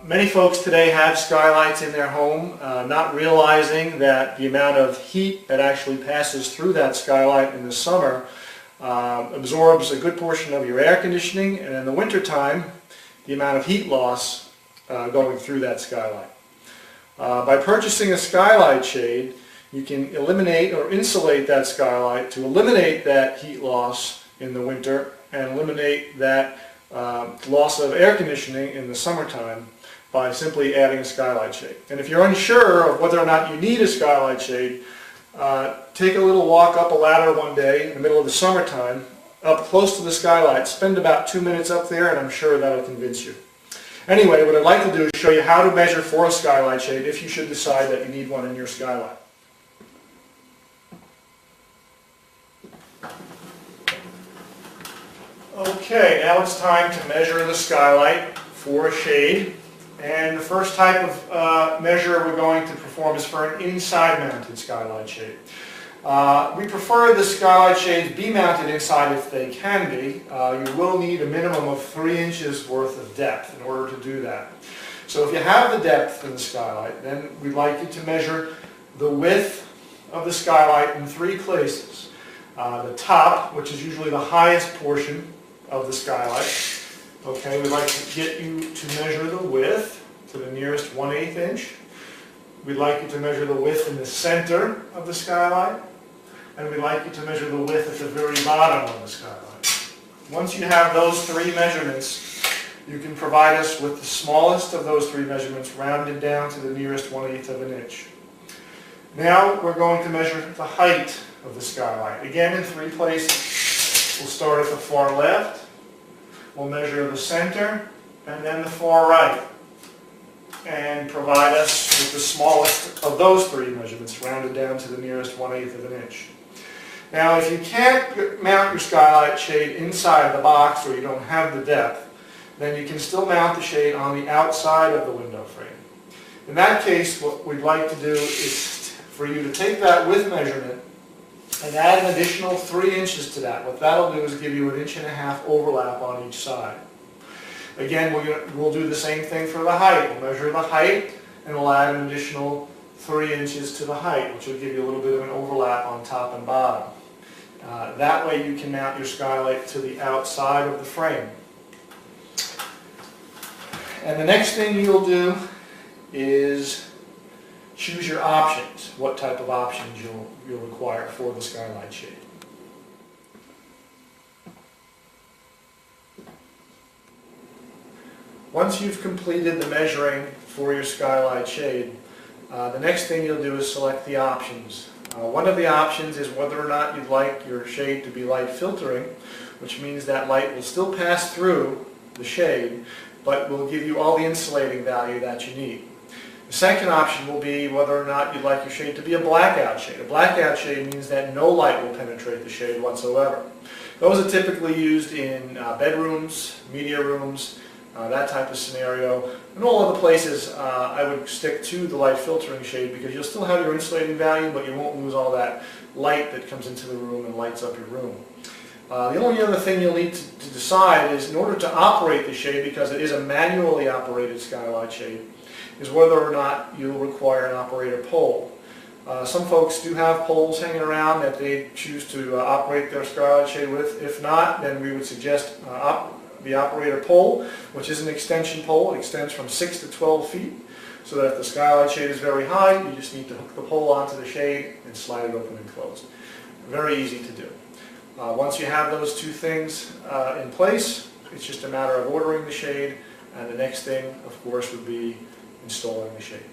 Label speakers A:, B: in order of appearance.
A: Many folks today have skylights in their home, not realizing that the amount of heat that actually passes through that skylight in the summer absorbs a good portion of your air conditioning, and in the wintertime, the amount of heat loss going through that skylight. By purchasing a skylight shade, you can eliminate or insulate that skylight to eliminate that heat loss in the winter and eliminate that loss of air conditioning in the summertime by simply adding a skylight shade. And if you're unsure of whether or not you need a skylight shade, take a little walk up a ladder one day in the middle of the summertime, up close to the skylight, spend about 2 minutes up there, and I'm sure that'll convince you. Anyway, what I'd like to do is show you how to measure for a skylight shade if you should decide that you need one in your skylight. Okay, now it's time to measure the skylight for a shade. And the first type of measure we're going to perform is for an inside-mounted skylight shade. We prefer the skylight shades be mounted inside if they can be. You will need a minimum of 3 inches worth of depth in order to do that. So if you have the depth in the skylight, then we'd like you to measure the width of the skylight in 3 places. The top, which is usually the highest portion of the skylight. Okay, we'd like to get you to measure the width to the nearest 1/8 inch. We'd like you to measure the width in the center of the skylight. And we'd like you to measure the width at the very bottom of the skylight. Once you have those 3 measurements, you can provide us with the smallest of those 3 measurements rounded down to the nearest 1/8 of an inch. Now we're going to measure the height of the skylight. Again, in 3 places. We'll start at the far left, we'll measure the center, and then the far right, and provide us with the smallest of those 3 measurements, rounded down to the nearest 1/8 of an inch. Now, if you can't mount your skylight shade inside the box, or you don't have the depth, then you can still mount the shade on the outside of the window frame. In that case, what we'd like to do is for you to take that width measurement and add an additional 3 inches to that. What that'll do is give you 1.5 inches overlap on each side. Again, we'll do the same thing for the height. We'll measure the height and we'll add an additional 3 inches to the height, which will give you a little bit of an overlap on top and bottom. That way you can mount your skylight to the outside of the frame. And the next thing you'll do is choose your options, what type of options you'll require for the skylight shade. Once you've completed the measuring for your skylight shade, the next thing you'll do is select the options. One of the options is whether or not you'd like your shade to be light filtering, which means that light will still pass through the shade, but will give you all the insulating value that you need. The second option will be whether or not you'd like your shade to be a blackout shade. A blackout shade means that no light will penetrate the shade whatsoever. Those are typically used in bedrooms, media rooms, that type of scenario. In all other places, I would stick to the light filtering shade because you'll still have your insulating value, but you won't lose all that light that comes into the room and lights up your room. The only other thing you'll need to decide is in order to operate the shade, because it is a manually operated skylight shade, is whether or not you'll require an operator pole. Some folks do have poles hanging around that they choose to operate their skylight shade with. If not, then we would suggest the operator pole, which is an extension pole. It extends from 6 to 12 feet, so that if the skylight shade is very high, you just need to hook the pole onto the shade and slide it open and closed. Very easy to do. Once you have those 2 things in place, it's just a matter of ordering the shade, and the next thing, of course, would be installing the shade.